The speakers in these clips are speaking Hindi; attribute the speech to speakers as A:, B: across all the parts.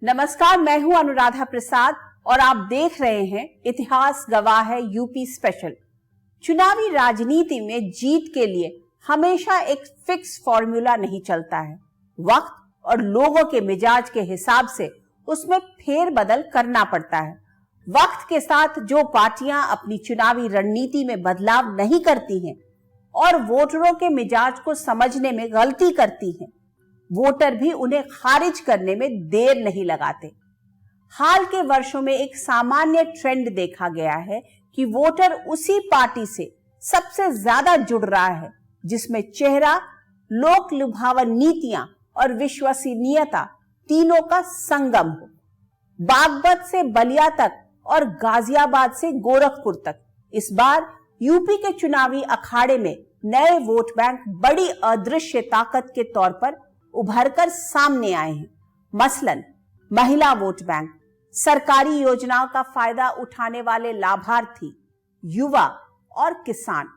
A: नमस्कार, मैं हूं अनुराधा प्रसाद और आप देख रहे हैं इतिहास गवाह है यूपी स्पेशल। चुनावी राजनीति में जीत के लिए हमेशा एक फिक्स फॉर्मूला नहीं चलता है। वक्त और लोगों के मिजाज के हिसाब से उसमें फेरबदल करना पड़ता है। वक्त के साथ जो पार्टियां अपनी चुनावी रणनीति में बदलाव नहीं करती हैं और वोटरों के मिजाज को समझने में गलती करती हैं, वोटर भी उन्हें खारिज करने में देर नहीं लगाते। हाल के वर्षों में एक सामान्य ट्रेंड देखा गया है कि वोटर उसी पार्टी से सबसे ज्यादा जुड़ रहा है जिसमें चेहरा, लोक लुभावन नीतियां और विश्वसनीयता तीनों का संगम हो। बागपत से बलिया तक और गाजियाबाद से गोरखपुर तक इस बार यूपी के चुनावी अखाड़े में नए वोट बैंक बड़ी अदृश्य ताकत के तौर पर उभरकर सामने आए हैं। मसलन महिला वोट बैंक, सरकारी योजनाओं का फायदा उठाने वाले लाभार्थी, युवा और किसान।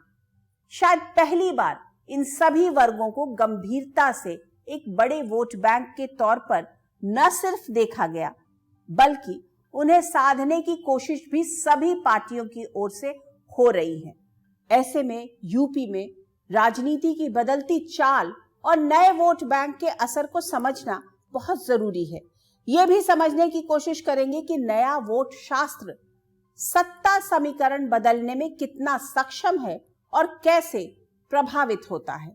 A: शायद पहली बार इन सभी वर्गों को गंभीरता से एक बड़े वोट बैंक के तौर पर न सिर्फ देखा गया, बल्कि उन्हें साधने की कोशिश भी सभी पार्टियों की ओर से हो रही है। ऐसे में यूपी में राजनीति की बदलती चाल और नए वोट बैंक के असर को समझना बहुत जरूरी है। यह भी समझने की कोशिश करेंगे कि नया वोट शास्त्र सत्ता समीकरण बदलने में कितना सक्षम है और कैसे प्रभावित होता है।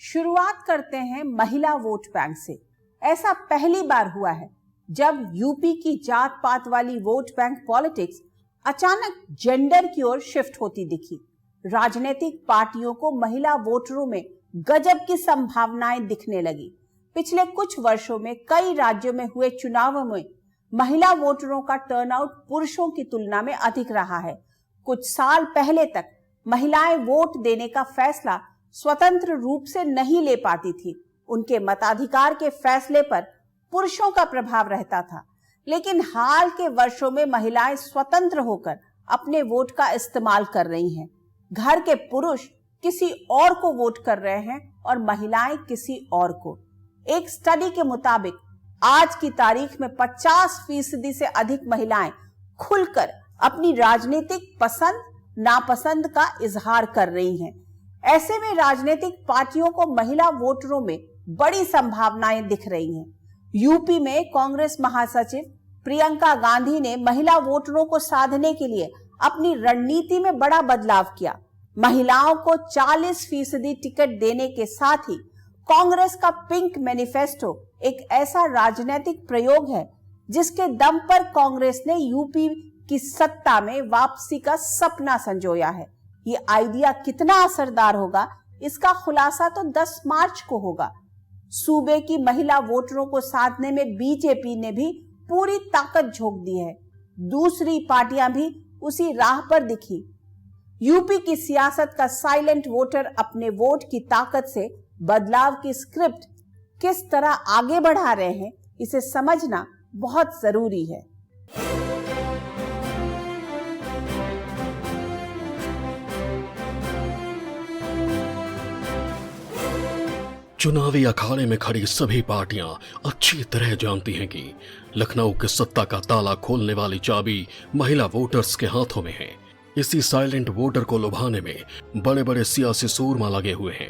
A: शुरुआत करते हैं महिला वोट बैंक से। ऐसा पहली बार हुआ है जब यूपी की जात पात वाली वोट बैंक पॉलिटिक्स अचानक जेंडर की ओर शिफ्ट होती दिखी। राजनीतिक पार्टियों को महिला वोटरों में गजब की संभावनाएं दिखने लगी। पिछले कुछ वर्षों में कई राज्यों में हुए चुनावों में महिला वोटरों का टर्नआउट पुरुषों की तुलना में अधिक रहा है। कुछ साल पहले तक महिलाएं वोट देने का फैसला स्वतंत्र रूप से नहीं ले पाती थी। उनके मताधिकार के फैसले पर पुरुषों का प्रभाव रहता था। लेकिन हाल के वर्षों में महिलाएं स्वतंत्र होकर अपने वोट का इस्तेमाल कर रही हैं। घर के पुरुष किसी और को वोट कर रहे हैं और महिलाएं किसी और को। एक स्टडी के मुताबिक आज की तारीख में 50% से अधिक महिलाएं खुलकर अपनी राजनीतिक पसंद नापसंद का इजहार कर रही हैं। ऐसे में राजनीतिक पार्टियों को महिला वोटरों में बड़ी संभावनाएं दिख रही हैं। यूपी में कांग्रेस महासचिव प्रियंका गांधी ने महिला वोटरों को साधने के लिए अपनी रणनीति में बड़ा बदलाव किया। महिलाओं को 40% टिकट देने के साथ ही कांग्रेस का पिंक मैनिफेस्टो एक ऐसा राजनीतिक प्रयोग है जिसके दम पर कांग्रेस ने यूपी की सत्ता में वापसी का सपना संजोया है। ये आइडिया कितना असरदार होगा, इसका खुलासा तो 10 मार्च को होगा। सूबे की महिला वोटरों को साधने में बीजेपी ने भी पूरी ताकत झोंक दी है। दूसरी पार्टियां भी उसी राह पर दिखी। यूपी की सियासत का साइलेंट वोटर अपने वोट की ताकत से बदलाव की स्क्रिप्ट किस तरह आगे बढ़ा रहे हैं, इसे समझना बहुत जरूरी है।
B: चुनावी अखाड़े में खड़ी सभी पार्टियां अच्छी तरह जानती हैं कि लखनऊ के सत्ता का ताला खोलने वाली चाबी महिला वोटर्स के हाथों में है। इसी साइलेंट वोटर को लुभाने में बड़े बड़े सियासी सूरमा लगे हुए हैं।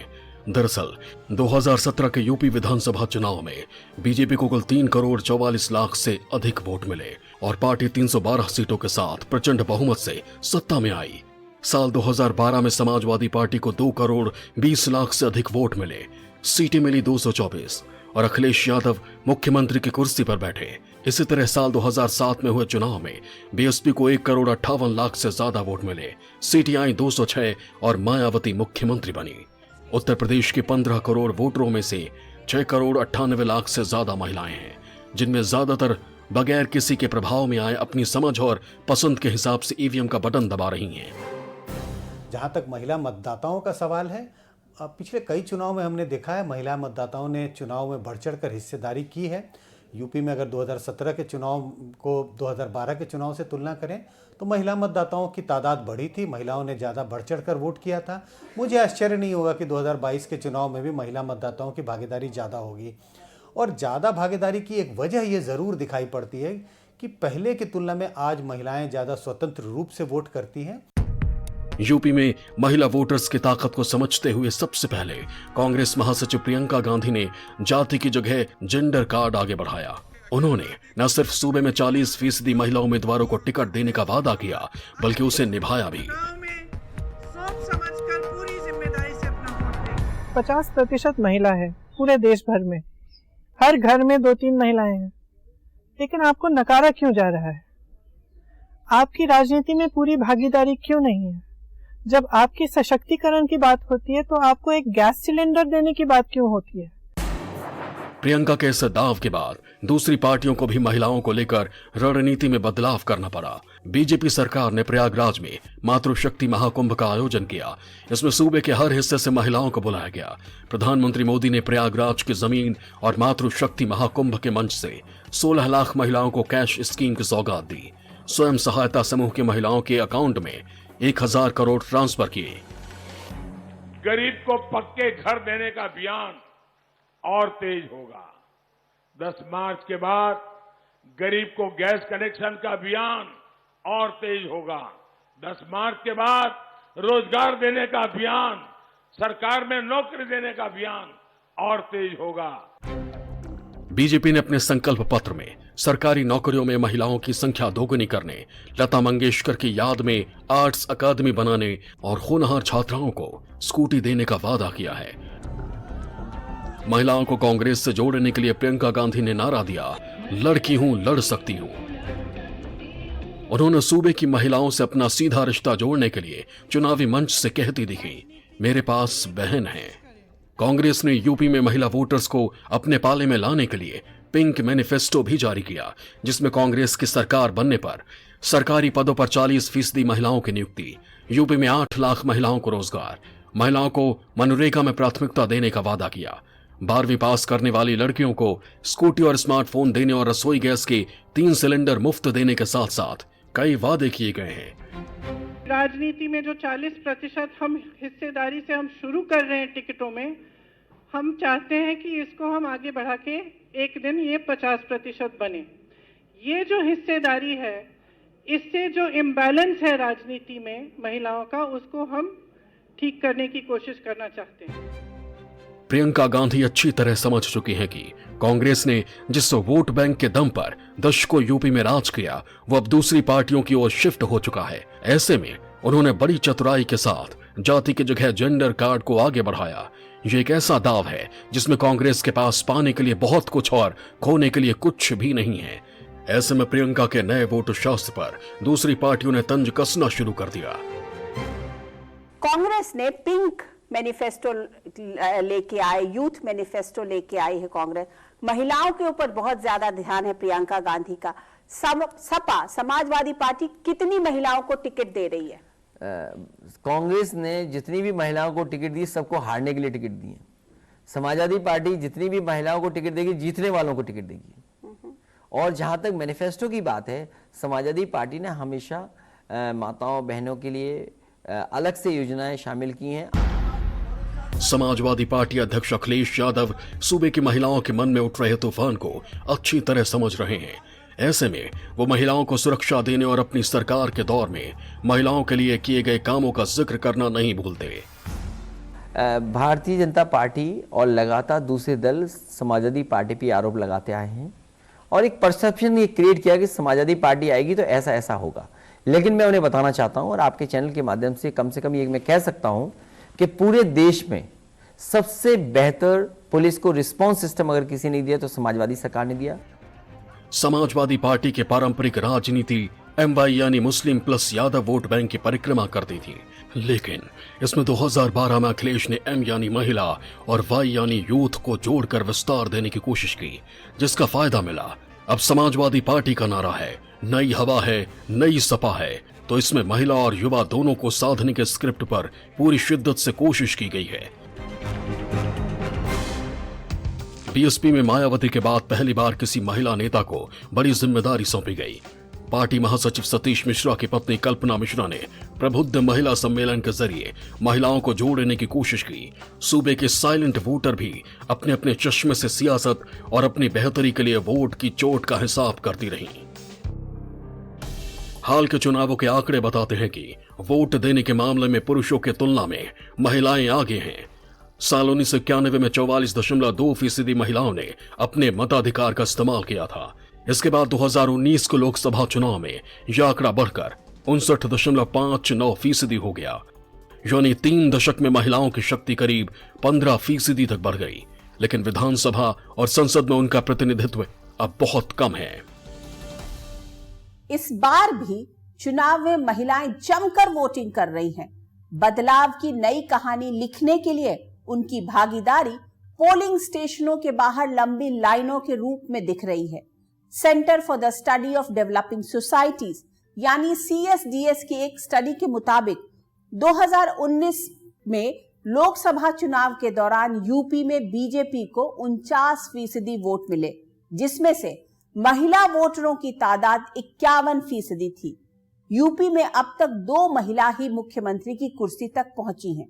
B: दरअसल 2017 के यूपी विधानसभा चुनाव में बीजेपी को कुल 3 करोड़ 44 लाख से अधिक वोट मिले और पार्टी 312 सीटों के साथ प्रचंड बहुमत से सत्ता में आई। साल 2012 में समाजवादी पार्टी को 2 करोड़ 20 लाख से अधिक वोट मिले, सीटें मिली 224 और अखिलेश यादव मुख्यमंत्री की कुर्सी पर बैठे। इसी तरह साल 2007 में हुए चुनाव में बीएसपी को 1 करोड़ 58 लाख से ज्यादा वोट मिले, सीटें आई 206 और मायावती मुख्यमंत्री बनी। उत्तर प्रदेश के 15 करोड़ वोटरों में से 6 करोड़ 98 लाख से ज्यादा महिलाएं हैं, जिनमें ज्यादातर बगैर किसी के प्रभाव में आए अपनी समझ और पसंद के हिसाब से ईवीएम का बटन दबा रही हैं।
C: जहां तक महिला मतदाताओं का सवाल है, पिछले कई चुनाव में हमने देखा है महिला मतदाताओं ने चुनाव में बढ़ चढ़ कर हिस्सेदारी की है। यूपी में अगर 2017 के चुनाव को 2012 के चुनाव से तुलना करें तो महिला मतदाताओं की तादाद बढ़ी थी, महिलाओं ने ज़्यादा बढ़ चढ़ कर वोट किया था। मुझे आश्चर्य नहीं होगा कि 2022 के चुनाव में भी महिला मतदाताओं की भागीदारी ज़्यादा होगी। और ज़्यादा भागीदारी की एक वजह ये ज़रूर दिखाई पड़ती है कि पहले की तुलना में आज महिलाएं ज़्यादा स्वतंत्र रूप से वोट करती हैं।
B: यूपी में महिला वोटर्स की ताकत को समझते हुए सबसे पहले कांग्रेस महासचिव प्रियंका गांधी ने जाति की जगह जेंडर कार्ड आगे बढ़ाया। उन्होंने न सिर्फ सूबे में 40% महिला उम्मीदवारों को टिकट देने का वादा किया, बल्कि उसे निभाया भी।
D: 50% महिला है पूरे देश भर में, हर घर में 2-3 महिलाएं हैं, लेकिन आपको नकारा क्यों जा रहा है? आपकी राजनीति में पूरी भागीदारी क्यों नहीं है? जब आपकी सशक्तिकरण की बात होती है तो आपको एक गैस सिलेंडर देने की बात क्यों होती है?
B: प्रियंका के इस दाव के बाद दूसरी पार्टियों को भी महिलाओं को लेकर रणनीति में बदलाव करना पड़ा। बीजेपी सरकार ने प्रयागराज में मातृशक्ति महाकुंभ का आयोजन किया। इसमें सूबे के हर हिस्से से महिलाओं को बुलाया गया। प्रधानमंत्री मोदी ने प्रयागराज की जमीन और मातृशक्ति महाकुंभ के मंच से 16 लाख महिलाओं को कैश स्कीम की सौगात दी। स्वयं सहायता समूह की महिलाओं के अकाउंट में 1000 करोड़ ट्रांसफर किए।
E: गरीब को पक्के घर देने का अभियान और तेज होगा। 10 मार्च के बाद गरीब को गैस कनेक्शन का अभियान और तेज होगा। 10 मार्च के बाद रोजगार देने का अभियान, सरकार में नौकरी देने का अभियान और तेज होगा।
B: बीजेपी ने अपने संकल्प पत्र में सरकारी नौकरियों में महिलाओं की संख्या दोगुनी करने, लता मंगेशकर की याद में आर्ट्स अकादमी बनाने और होनहार छात्राओं को स्कूटी देने का वादा किया है। महिलाओं को कांग्रेस से जोड़ने के लिए प्रियंका गांधी ने नारा दिया, लड़की हूं, लड़ सकती हूं। उन्होंने सूबे की महिलाओं से अपना सीधा रिश्ता जोड़ने के लिए चुनावी मंच से कहती दिखी, मेरे पास बहन है। कांग्रेस ने यूपी में महिला वोटर्स को अपने पाले में लाने के लिए पिंक मैनिफेस्टो भी जारी किया, जिसमें कांग्रेस की सरकार बनने पर सरकारी पदों पर 40% महिलाओं की नियुक्ति, यूपी में 8 लाख महिलाओं को रोजगार, महिलाओं को मनरेगा में प्राथमिकता देने का वादा किया। 12वीं पास करने वाली लड़कियों को स्कूटी और स्मार्टफोन देने और रसोई गैस के 3 सिलेंडर मुफ्त देने के साथ साथ कई वादे किए गए हैं।
D: राजनीति में जो 40% हम हिस्सेदारी से हम शुरू कर रहे हैं टिकटों में, हम चाहते हैं कि इसको हम आगे बढ़ा के एक दिन ये 50% बने। ये जो हिस्सेदारी है, इससे जो इम्बैलेंस है राजनीति में महिलाओं का, उसको हम ठीक करने की कोशिश करना चाहते हैं।
B: प्रियंका गांधी अच्छी तरह समझ चुकी हैं कि कांग्रेस ने जिस वोट बैंक के दम पर दशकों यूपी में राज किया, वो अब दूसरी पार्टियों की ओर शिफ्ट हो चुका है। ऐसे में उन्होंने बड़ी चतुराई के साथ जाति की जगह जेंडर कार्ड को आगे बढ़ाया। ये एक ऐसा दाव है जिसमें कांग्रेस के पास पाने के लिए बहुत कुछ और खोने के लिए कुछ भी नहीं है। ऐसे में प्रियंका के नए वोट शास्त्र पर दूसरी पार्टियों ने तंज कसना शुरू कर दिया।
A: कांग्रेस ने पिंक मैनिफेस्टो लेके आए, यूथ मैनिफेस्टो लेके आई है कांग्रेस। महिलाओं के ऊपर बहुत ज्यादा ध्यान है प्रियंका गांधी का। सपा समाजवादी पार्टी कितनी महिलाओं को टिकट दे रही है?
F: कांग्रेस ने जितनी भी महिलाओं को टिकट दी, सबको हारने के लिए टिकट दी है। समाजवादी पार्टी जितनी भी महिलाओं को टिकट देगी, जीतने वालों को टिकट देगी। और जहां तक मैनिफेस्टो की बात है, समाजवादी पार्टी ने हमेशा माताओं बहनों के लिए अलग से योजनाएं शामिल की हैं।
B: समाजवादी पार्टी अध्यक्ष अखिलेश यादव सूबे की महिलाओं के मन में उठ रहे तूफान को अच्छी तरह समझ रहे हैं। ऐसे में वो महिलाओं को सुरक्षा देने और अपनी सरकार के दौर में महिलाओं के लिए किए गए कामों का जिक्र करना नहीं भूलते।
F: भारतीय जनता पार्टी और लगातार दूसरे दल समाजवादी पार्टी पर आरोप लगाते आए हैं और एक परसेप्शन ये क्रिएट किया कि समाजवादी पार्टी आएगी तो ऐसा ऐसा होगा। लेकिन मैं उन्हें बताना चाहता हूं और आपके चैनल के माध्यम से कम ये मैं कह सकता हूं कि पूरे देश में सबसे बेहतर पुलिस को रिस्पांस सिस्टम अगर किसी ने दिया तो समाजवादी सरकार ने दिया।
B: समाजवादी पार्टी के पारंपरिक राजनीति MY यानी Muslim plus Yadav vote bank की परिक्रमा करती थी, लेकिन इसमें 2012 में अखिलेश ने M यानी महिला और Y यानी यूथ को जोड़कर विस्तार देने की कोशिश की, जिसका फायदा मिला। अब समाजवादी पार्टी का नारा है, नई हवा है, नई सपा है, तो इसमें महिला और युवा दोनों को साधने के स्क्रिप्ट पर पूरी शिद्दत से कोशिश की गई है। बीएसपी में मायावती के बाद पहली बार किसी महिला नेता को बड़ी जिम्मेदारी सौंपी गई। पार्टी महासचिव सतीश मिश्रा की पत्नी कल्पना मिश्रा ने प्रबुद्ध महिला सम्मेलन के जरिए महिलाओं को जोड़ने की कोशिश की। सूबे के साइलेंट वोटर भी अपने अपने चश्मे से सियासत और अपनी बेहतरी के लिए वोट की चोट का हिसाब करती रहीं। हाल के चुनावों के आंकड़े बताते हैं कि वोट देने के मामले में पुरुषों की तुलना में महिलाएं आगे हैं। साल 1991 में 44.2% महिलाओं ने अपने मताधिकार का इस्तेमाल किया था। इसके बाद 2019 के लोकसभा चुनाव में यह आंकड़ा बढ़कर 59.59% हो गया, यानी 3 दशक में महिलाओं की शक्ति करीब 15% तक बढ़ गई। लेकिन विधानसभा और संसद में उनका प्रतिनिधित्व अब बहुत कम है।
A: इस बार भी चुनाव में महिलाएं जमकर वोटिंग कर रही हैं। बदलाव की नई कहानी लिखने के लिए उनकी भागीदारी पोलिंग स्टेशनों के बाहर लंबी लाइनों के रूप में दिख रही है। Centre for the study of developing societies यानी CSDS की एक स्टडी के मुताबिक 2019 में लोकसभा चुनाव के दौरान यूपी में बीजेपी को 49% वोट मिले, जिसमें से महिला वोटरों की तादाद 51% थी। यूपी में अब तक 2 महिला ही मुख्यमंत्री की कुर्सी तक पहुंची हैं,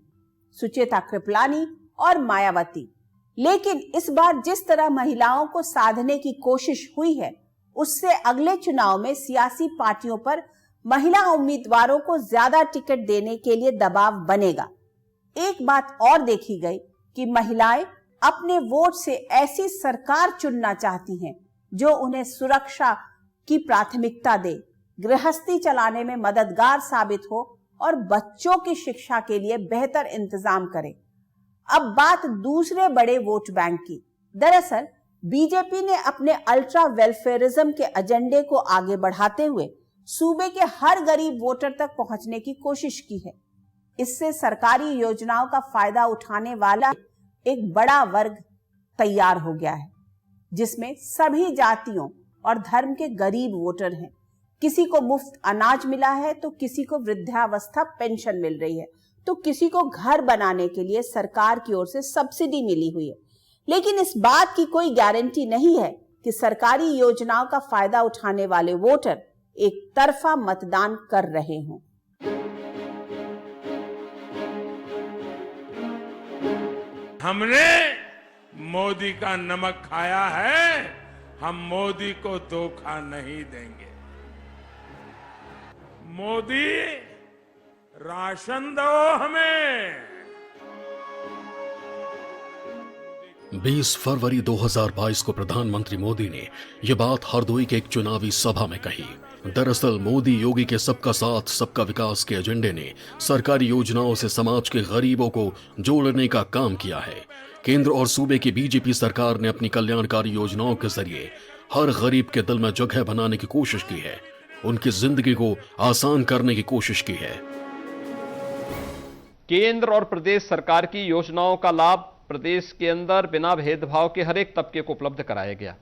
A: सुचेता कृपलानी और मायावती। लेकिन इस बार जिस तरह महिलाओं को साधने की कोशिश हुई है, उससे अगले चुनाव में सियासी पार्टियों पर महिला उम्मीदवारों को ज्यादा टिकट देने के लिए दबाव बनेगा। एक बात और देखी गई कि महिलाएं अपने वोट से ऐसी सरकार चुनना चाहती हैं जो उन्हें सुरक्षा की प्राथमिकता दे, गृहस्थी चलाने में मददगार साबित हो और बच्चों की शिक्षा के लिए बेहतर इंतजाम करे। अब बात दूसरे बड़े वोट बैंक की। दरअसल बीजेपी ने अपने अल्ट्रा वेलफेयरिज्म के एजेंडे को आगे बढ़ाते हुए सूबे के हर गरीब वोटर तक पहुंचने की कोशिश की है। इससे सरकारी योजनाओं का फायदा उठाने वाला एक बड़ा वर्ग तैयार हो गया है, जिसमें सभी जातियों और धर्म के गरीब वोटर हैं। किसी को मुफ्त अनाज मिला है, तो किसी को वृद्धावस्था पेंशन मिल रही है, तो किसी को घर बनाने के लिए सरकार की ओर से सब्सिडी मिली हुई है। लेकिन इस बात की कोई गारंटी नहीं है कि सरकारी योजनाओं का फायदा उठाने वाले वोटर एक तरफा मतदान कर रहे हों।
E: हमने मोदी का नमक खाया है, हम मोदी को धोखा नहीं देंगे। मोदी राशन दो हमें।
B: 20 फरवरी 2022 को प्रधानमंत्री मोदी ने यह बात हरदोई के एक चुनावी सभा में कही। दरअसल मोदी योगी के सबका साथ सबका विकास के एजेंडे ने सरकारी योजनाओं से समाज के गरीबों को जोड़ने का काम किया है। केंद्र और सूबे की बीजेपी सरकार ने अपनी कल्याणकारी योजनाओं के जरिए हर गरीब के दिल में जगह बनाने की कोशिश की है, उनकी जिंदगी को आसान करने की कोशिश की है।
G: केंद्र और प्रदेश सरकार की योजनाओं का लाभ प्रदेश के अंदर बिना भेदभाव के हर एक तबके को उपलब्ध कराया गया।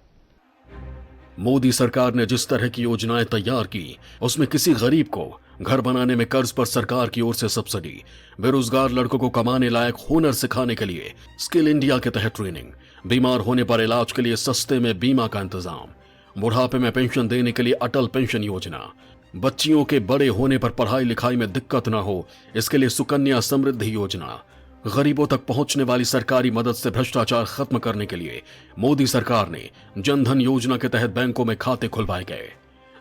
B: मोदी सरकार ने जिस तरह की योजनाएं तैयार की, उसमें किसी गरीब को घर बनाने में कर्ज पर सरकार की ओर से सब्सिडी, बेरोजगार लड़कों को कमाने लायक हुनर सिखाने के लिए स्किल इंडिया के तहत ट्रेनिंग, बीमार होने पर इलाज के लिए सस्ते में बीमा का इंतजाम, बुढ़ापे में पेंशन देने के लिए अटल पेंशन योजना, बच्चियों के बड़े होने पर पढ़ाई लिखाई में दिक्कत न हो इसके लिए सुकन्या समृद्धि योजना, गरीबों तक पहुंचने वाली सरकारी मदद से भ्रष्टाचार खत्म करने के लिए मोदी सरकार ने जनधन योजना के तहत बैंकों में खाते खुलवाए गए,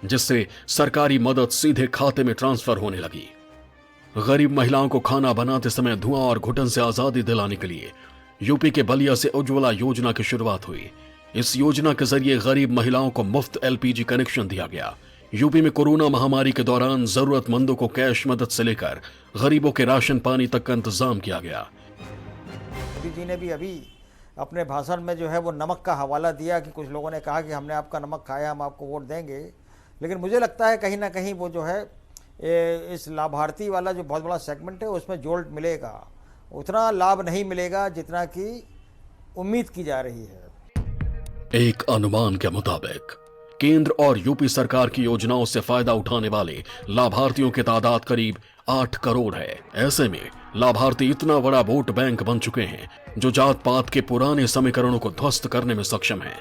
B: जिससे सरकारी मदद सीधे खाते में ट्रांसफर होने लगी। गरीब महिलाओं को खाना बनाते समय धुआं और घुटन से आजादी दिलाने के लिए यूपी के बलिया से उज्ज्वला योजना की शुरुआत हुई। इस योजना के जरिए गरीब महिलाओं को मुफ्त LPG कनेक्शन दिया गया। यूपी में कोरोना महामारी के दौरान जरूरतमंदों को कैश मदद से लेकर गरीबों के राशन पानी तक का इंतजाम किया गया।
H: मोदी जी ने भी अभी अपने भाषण में जो है वो नमक का हवाला दिया कि कुछ लोगों ने कहा कि हमने आपका नमक खाया, हम आपको वोट देंगे। लेकिन मुझे लगता है कहीं ना कहीं वो जो है इस लाभार्थी वाला जो बहुत बड़ा सेगमेंट है उसमें जोल्ट मिलेगा, उतना लाभ नहीं मिलेगा जितना कि उम्मीद की जा रही है।
B: एक अनुमान के मुताबिक केंद्र और यूपी सरकार की योजनाओं से फायदा उठाने वाले लाभार्थियों की तादाद करीब 8 करोड़ है। ऐसे में लाभार्थी इतना बड़ा वोट बैंक बन चुके हैं जो जात पात के पुराने समीकरणों को ध्वस्त करने में सक्षम है।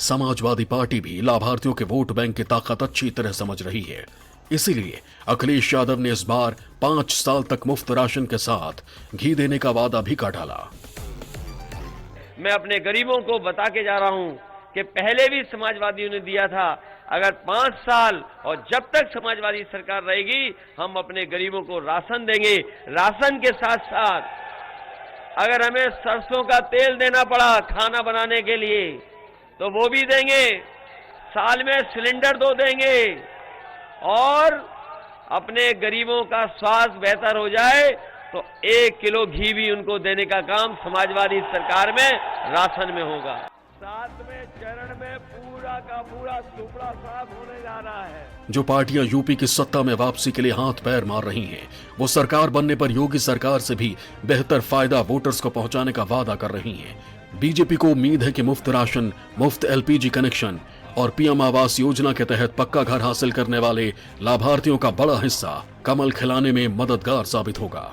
B: समाजवादी पार्टी भी लाभार्थियों के वोट बैंक की ताकत अच्छी तरह समझ रही है। इसीलिए अखिलेश यादव ने इस बार 5 साल तक मुफ्त राशन के साथ घी देने का वादा भी कर डाला।
I: मैं अपने गरीबों को बता के जा रहा हूं कि पहले भी समाजवादियों ने दिया था, अगर 5 साल और जब तक समाजवादी सरकार रहेगी हम अपने गरीबों को राशन देंगे। राशन के साथ साथ अगर हमें सरसों का तेल देना पड़ा खाना बनाने के लिए तो वो भी देंगे। साल में सिलेंडर 2 देंगे और अपने गरीबों का स्वास्थ्य बेहतर हो जाए तो 1 किलो घी भी उनको देने का काम समाजवादी सरकार में राशन में होगा। 7वें चरण में पूरा का पूरा सुपड़ा साफ होने जा रहा है।
B: जो पार्टियां यूपी की सत्ता में वापसी के लिए हाथ पैर मार रही हैं, वो सरकार बनने पर योगी सरकार से भी बेहतर फायदा वोटर्स को पहुंचाने का वादा कर रही हैं। बीजेपी को उम्मीद है कि मुफ्त राशन, मुफ्त एलपीजी कनेक्शन और पीएम आवास योजना के तहत पक्का घर हासिल करने वाले लाभार्थियों का बड़ा हिस्सा कमल खिलाने में मददगार साबित होगा।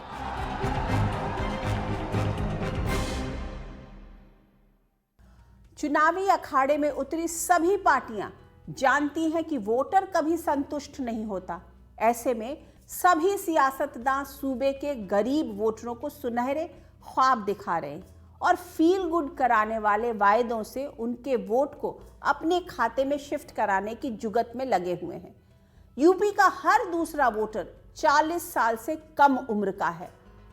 A: चुनावी अखाड़े में उतरी सभी पार्टियां जानती हैं कि वोटर कभी संतुष्ट नहीं होता। ऐसे में सभी सियासतदान सूबे के गरीब वोटरों को सुनहरे ख्वाब दिखा रहे हैं और फील गुड कराने वाले वायदों से उनके वोट को अपने खाते में शिफ्ट कराने की जुगत में लगे हुए हैं। यूपी का हर दूसरा वोटर 40 साल से कम उम्र का है।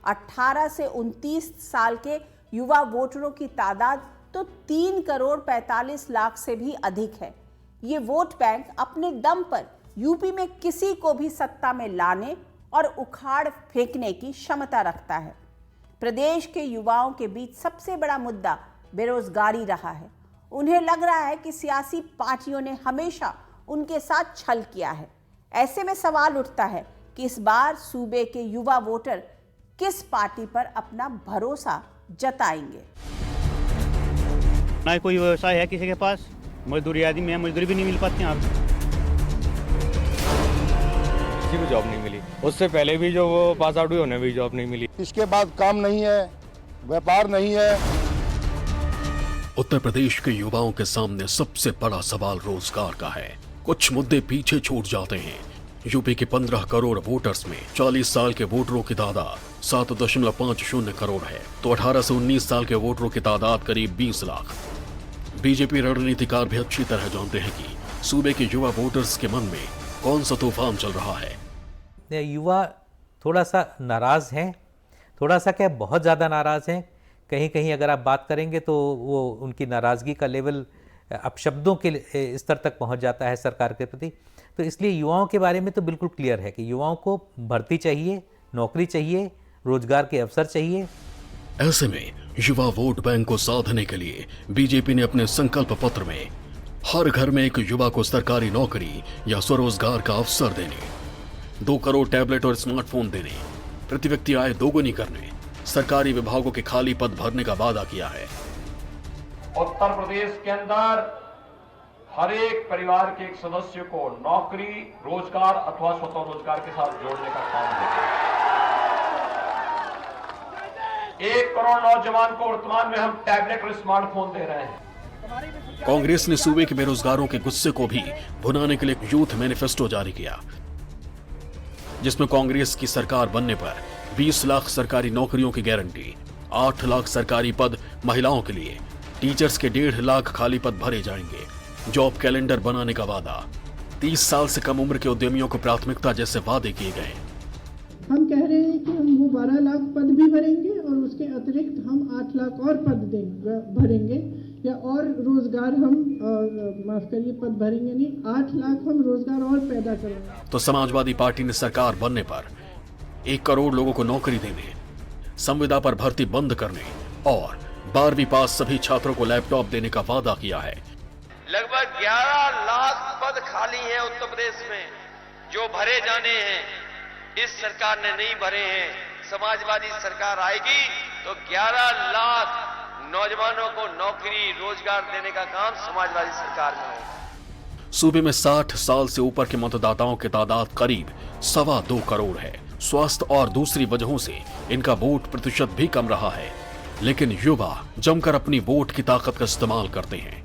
A: 18 से 29 साल के युवा वोटरों की तादाद तो 3 करोड़ 45 लाख से भी अधिक है। ये वोट बैंक अपने दम पर यूपी में किसी को भी सत्ता में लाने और उखाड़ फेंकने की क्षमता रखता है। प्रदेश के युवाओं के बीच सबसे बड़ा मुद्दा बेरोजगारी रहा है। उन्हें लग रहा है कि सियासी पार्टियों ने हमेशा उनके साथ छल किया है। ऐसे में सवाल उठता है कि इस बार सूबे के युवा वोटर किस पार्टी पर अपना भरोसा जताएंगे।
J: ना कोई व्यवसाय है किसी के पास, मजदूरी आदमी है, मजदूरी भी नहीं मिल पाती यहाँ।
K: किसी को जॉब नहीं मिली, उससे पहले भी जो वो पास आउट हुए उन्हें भी जॉब नहीं मिली।
L: इसके बाद काम नहीं है, व्यापार नहीं है।
B: उत्तर प्रदेश के युवाओं के सामने सबसे बड़ा सवाल रोजगार का है। कुछ मुद्दे पीछे छूट जाते हैं। यूपी के 15 करोड़ वोटर्स में 40 साल के वोटरों की तादाद 7.50 करोड़ है, तो 18 से 19 साल के वोटरों की तादाद करीब 20 लाख। बीजेपी रणनीतिकार भी अच्छी तरह जानते हैं कि सूबे के युवा वोटर्स के मन में कौन सा तूफान चल रहा है।
M: युवा थोड़ा सा नाराज हैं, थोड़ा सा क्या बहुत ज़्यादा नाराज हैं। कहीं कहीं अगर आप बात करेंगे तो वो उनकी नाराज़गी का लेवल अपशब्दों के स्तर तक पहुंच जाता है सरकार के प्रति। तो इसलिए युवाओं के बारे में तो बिल्कुल क्लियर है कि युवाओं को भर्ती चाहिए, नौकरी चाहिए, रोजगार के अवसर चाहिए।
B: ऐसे में युवा वोट बैंक को साधने के लिए बीजेपी ने अपने संकल्प पत्र में हर घर में एक युवा को सरकारी नौकरी या स्वरोजगार का अवसर देने, 2 करोड़ टैबलेट और स्मार्टफोन देने, प्रति व्यक्ति आय दोगुनी करने, सरकारी विभागों के खाली पद भरने का वादा किया है।
N: उत्तर प्रदेश के अंदर हर एक परिवार के एक सदस्य को नौकरी, रोजगार अथवा स्वतः रोजगार के साथ जोड़ने का काम किया। 1 करोड़ नौजवान को वर्तमान में हम टैबलेट और स्मार्टफोन दे रहे हैं।
B: कांग्रेस ने सूबे के बेरोजगारों के गुस्से को भी भुनाने के लिए यूथ मैनिफेस्टो जारी किया, जिसमें कांग्रेस की सरकार बनने पर 20 लाख सरकारी नौकरियों की गारंटी, 8 लाख सरकारी पद महिलाओं के लिए, टीचर्स के 1.5 लाख खाली पद भरे जाएंगे, जॉब कैलेंडर बनाने का वादा, 30 साल से कम उम्र के उद्यमियों को प्राथमिकता जैसे वादे किए गए।
O: हम कह रहे हैं कि हम वो 12 लाख पद भी भरेंगे और उसके अतिरिक्त हम 8 लाख और पद भरेंगे, या और रोजगार हम माफ करिए पद भरेंगे नहीं, 8 लाख हम रोजगार और पैदा करेंगे।
B: तो समाजवादी पार्टी ने सरकार बनने पर 1 करोड़ लोगों को नौकरी देने, संविदा पर भर्ती बंद करने और 12वीं पास सभी छात्रों को लैपटॉप देने का वादा किया है।
I: लगभग 11 लाख पद खाली हैं उत्तर प्रदेश में जो भरे जाने हैं, इस सरकार ने नहीं भरे हैं। समाजवादी सरकार आएगी तो 11 लाख नौजवानों को नौकरी रोजगार देने का काम समाजवादी सरकार में होगा।
B: सूबे में 60 साल से ऊपर के मतदाताओं की तादाद करीब 2.25 करोड़ है। स्वास्थ्य और दूसरी वजहों से इनका वोट प्रतिशत भी कम रहा है, लेकिन युवा जमकर अपनी वोट की ताकत का इस्तेमाल करते हैं।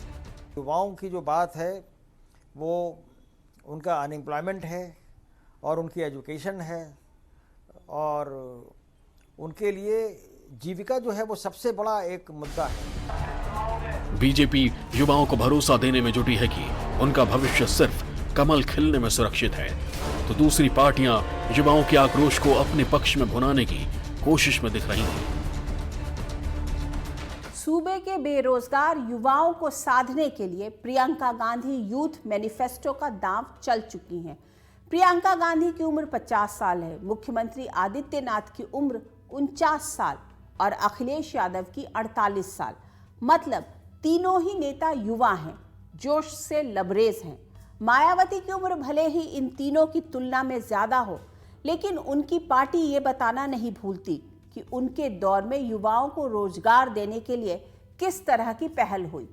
H: युवाओं की जो बात है वो उनका अनएम्प्लॉयमेंट है और उनकी एजुकेशन है और उनके लिए जीविका जो है वो सबसे बड़ा एक मुद्दा है।
B: बीजेपी युवाओं को भरोसा देने में जुटी है कि उनका भविष्य सिर्फ कमल खिलने में सुरक्षित है, तो दूसरी पार्टियां युवाओं के आक्रोश को अपने पक्ष में भुनाने की कोशिश में दिख रही हैं।
A: सूबे के बेरोजगार युवाओं को साधने के लिए प्रियंका गांधी यूथ मैनिफेस्टो का दांव चल चुकी हैं। प्रियंका गांधी की उम्र 50 साल है, मुख्यमंत्री आदित्यनाथ की उम्र 49 साल और अखिलेश यादव की 48 साल। मतलब तीनों ही नेता युवा हैं, जोश से लबरेज हैं। मायावती की उम्र भले ही इन तीनों की तुलना में ज्यादा हो, लेकिन उनकी पार्टी ये बताना नहीं भूलती कि उनके दौर में युवाओं को रोजगार देने के लिए किस तरह की पहल हुई।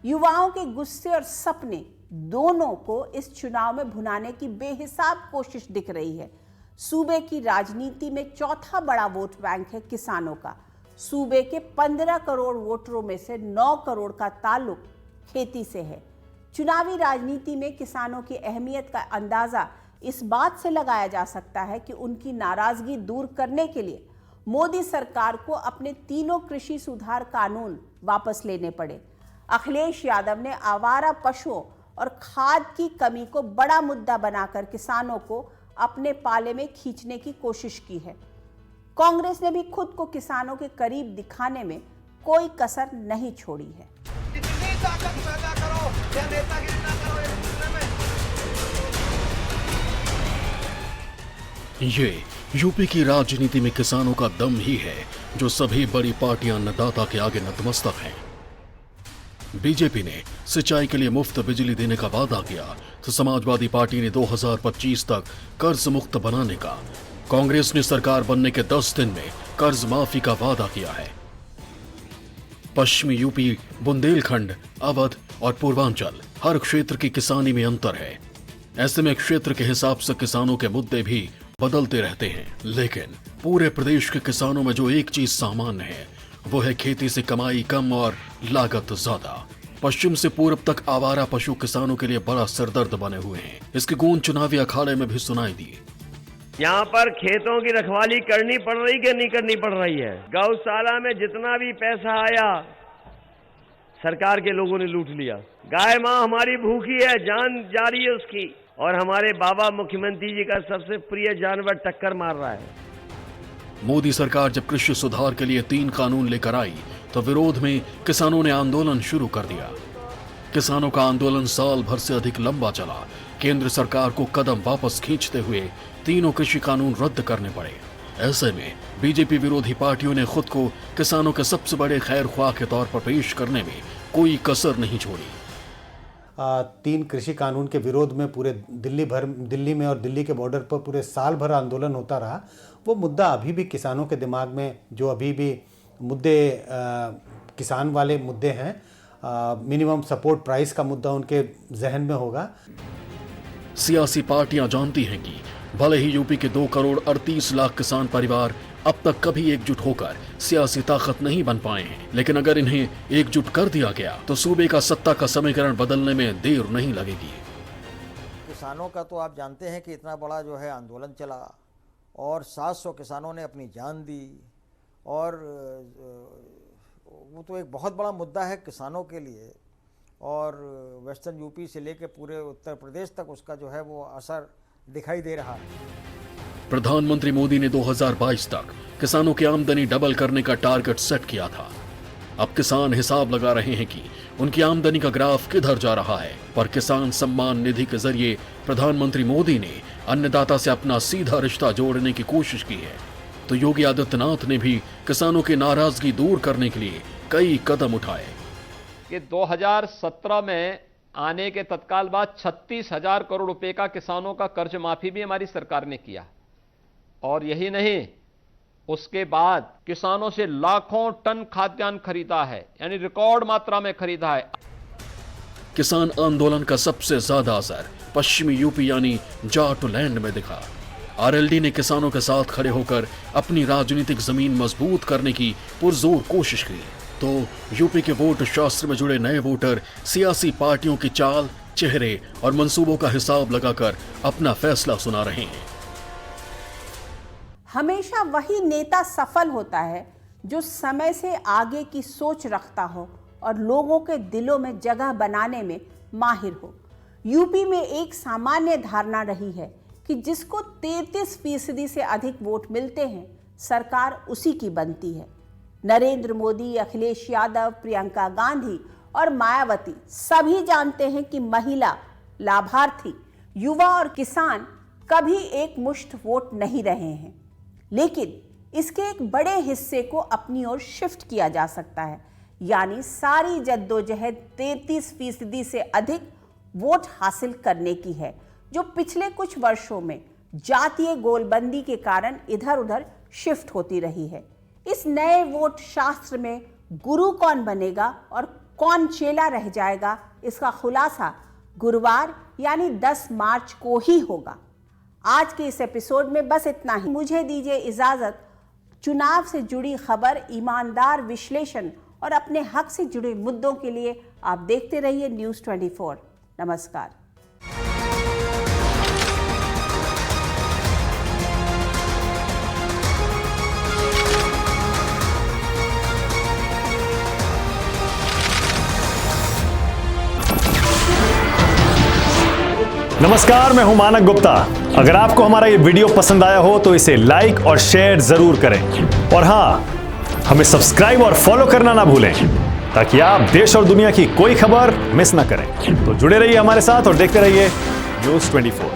A: युवाओं के गुस्से और सपने दोनों को इस चुनाव में भुनाने की बेहिसाब कोशिश दिख रही है। सूबे की राजनीति में चौथा बड़ा वोट बैंक है किसानों का। सूबे के 15 करोड़ वोटरों में से 9 करोड़ का ताल्लुक खेती से है। चुनावी राजनीति में किसानों की अहमियत का अंदाजा इस बात से लगाया जा सकता है कि उनकी नाराजगी दूर करने के लिए मोदी सरकार को अपने तीनों कृषि सुधार कानून वापस लेने पड़े। अखिलेश यादव ने आवारा पशुओं और खाद की कमी को बड़ा मुद्दा बनाकर किसानों को अपने पाले में खींचने की कोशिश की है। कांग्रेस ने भी खुद को किसानों के करीब दिखाने में कोई कसर नहीं छोड़ी है।
B: ये यूपी की राजनीति में किसानों का दम ही है, जो सभी बड़ी पार्टियां अन्नदाता के आगे नतमस्तक हैं। बीजेपी ने सिंचाई के लिए मुफ्त बिजली देने का वादा किया, तो समाजवादी पार्टी ने 2025 तक कर्ज मुक्त बनाने का, कांग्रेस ने सरकार बनने के 10 दिन में कर्ज माफी का वादा किया है। पश्चिमी यूपी, बुंदेलखंड, अवध और पूर्वांचल हर क्षेत्र की किसानी में अंतर है। ऐसे में क्षेत्र के हिसाब से किसानों के मुद्दे भी बदलते रहते हैं, लेकिन पूरे प्रदेश के किसानों में जो एक चीज सामान्य है वो है खेती से कमाई कम और लागत ज्यादा। पश्चिम से पूर्व तक आवारा पशु किसानों के लिए बड़ा सिरदर्द बने हुए हैं। इसकी गूंज चुनावी अखाड़े में भी सुनाई दी।
I: यहाँ पर खेतों की रखवाली करनी पड़ रही कि नहीं करनी पड़ रही है? गौशाला में जितना भी पैसा आया सरकार के लोगों ने लूट लिया। गाय माँ हमारी भूखी है, जान जा रही है उसकी, और हमारे बाबा मुख्यमंत्री जी का सबसे प्रिय जानवर टक्कर मार रहा है।
B: मोदी सरकार जब कृषि सुधार के लिए 3 कानून लेकर आई तो विरोध में किसानों ने आंदोलन शुरू कर दिया। किसानों का आंदोलन साल भर से अधिक लंबा चला। केंद्र सरकार को कदम वापस खींचते हुए तीनों कृषि कानून रद्द करने पड़े। ऐसे में बीजेपी विरोधी पार्टियों ने खुद को किसानों के सबसे बड़े खैर ख्वाह के तौर पर पेश करने में कोई कसर नहीं छोड़ी।
C: 3 कृषि कानून के विरोध में पूरे दिल्ली में और दिल्ली के बॉर्डर पर पूरे साल भर आंदोलन होता रहा। वो मुद्दा अभी भी किसानों के दिमाग में, जो अभी भी मुद्दे किसान वाले मुद्दे हैं, मिनिमम सपोर्ट प्राइस का मुद्दा उनके जहन में होगा।
B: सियासी पार्टियां जानती हैं कि भले ही यूपी के 2 करोड़ 38 लाख किसान परिवार अब तक कभी एकजुट होकर सियासी ताकत नहीं बन पाए हैं, लेकिन अगर इन्हें एकजुट कर दिया गया तो सूबे का सत्ता का समीकरण बदलने में देर नहीं लगेगी।
H: किसानों का तो आप जानते हैं कि इतना बड़ा जो है आंदोलन चला और 700 किसानों ने अपनी जान दी, और वो तो एक बहुत बड़ा मुद्दा है किसानों के लिए, और वेस्टर्न यूपी से लेकर पूरे उत्तर प्रदेश तक उसका जो है वो असर दिखाई दे रहा है।
B: प्रधानमंत्री मोदी ने 2022 तक किसानों की आमदनी डबल करने का टारगेट सेट किया था। अब किसान हिसाब लगा रहे हैं कि उनकी आमदनी का ग्राफ किधर जा रहा है, पर किसान सम्मान निधि के जरिए प्रधानमंत्री मोदी ने अन्नदाता से अपना सीधा रिश्ता जोड़ने की कोशिश की है। तो योगी आदित्यनाथ ने भी किसानों की नाराजगी दूर करने के लिए कई कदम उठाए।
G: कि 2017 में आने के तत्काल बाद 36,000 करोड़ रुपए का किसानों का कर्ज माफी भी हमारी सरकार ने किया। और यही नहीं, उसके बाद किसानों से लाखों टन खाद्यान्न खरीदा है, यानी रिकॉर्ड मात्रा में खरीदा है।
B: किसान आंदोलन का सबसे ज्यादा असर पश्चिमी यूपी यानी जाटलैंड में दिखा। आरएलडी ने किसानों के साथ खड़े होकर अपनी राजनीतिक जमीन मजबूत करने की पुरजोर कोशिश की, तो यूपी के वोट शास्त्र में जुड़े नए वोटर सियासी पार्टियों की चाल, चेहरे और मंसूबों का हिसाब लगाकर अपना फैसला सुना रहे हैं।
A: हमेशा वही नेता सफल होता है जो समय से आगे की सोच रखता हो और लोगों के दिलों में जगह बनाने में माहिर हो। यूपी में एक सामान्य धारणा रही है कि जिसको 33% से अधिक वोट मिलते हैं, सरकार उसी की बनती है। नरेंद्र मोदी, अखिलेश यादव, प्रियंका गांधी और मायावती सभी जानते हैं कि महिला, लाभार्थी, युवा और किसान कभी एक मुश्त वोट नहीं रहे हैं, लेकिन इसके एक बड़े हिस्से को अपनी ओर शिफ्ट किया जा सकता है। यानी सारी जद्दोजहद 33% से अधिक वोट हासिल करने की है, जो पिछले कुछ वर्षों में जातीय गोलबंदी के कारण इधर उधर शिफ्ट होती रही है। इस नए वोट शास्त्र में गुरु कौन बनेगा और कौन चेला रह जाएगा, इसका खुलासा गुरुवार यानी 10 मार्च को ही होगा। आज के इस एपिसोड में बस इतना ही। मुझे दीजिए इजाजत। चुनाव से जुड़ी खबर, ईमानदार विश्लेषण और अपने हक से जुड़े मुद्दों के लिए आप देखते रहिए न्यूज़ 24। नमस्कार।
P: नमस्कार, मैं हूं मानक गुप्ता। अगर आपको हमारा ये वीडियो पसंद आया हो तो इसे लाइक और शेयर जरूर करें, और हां, हमें सब्सक्राइब और फॉलो करना ना भूलें ताकि आप देश और दुनिया की कोई खबर मिस ना करें। तो जुड़े रहिए हमारे साथ और देखते रहिए न्यूज़ 24।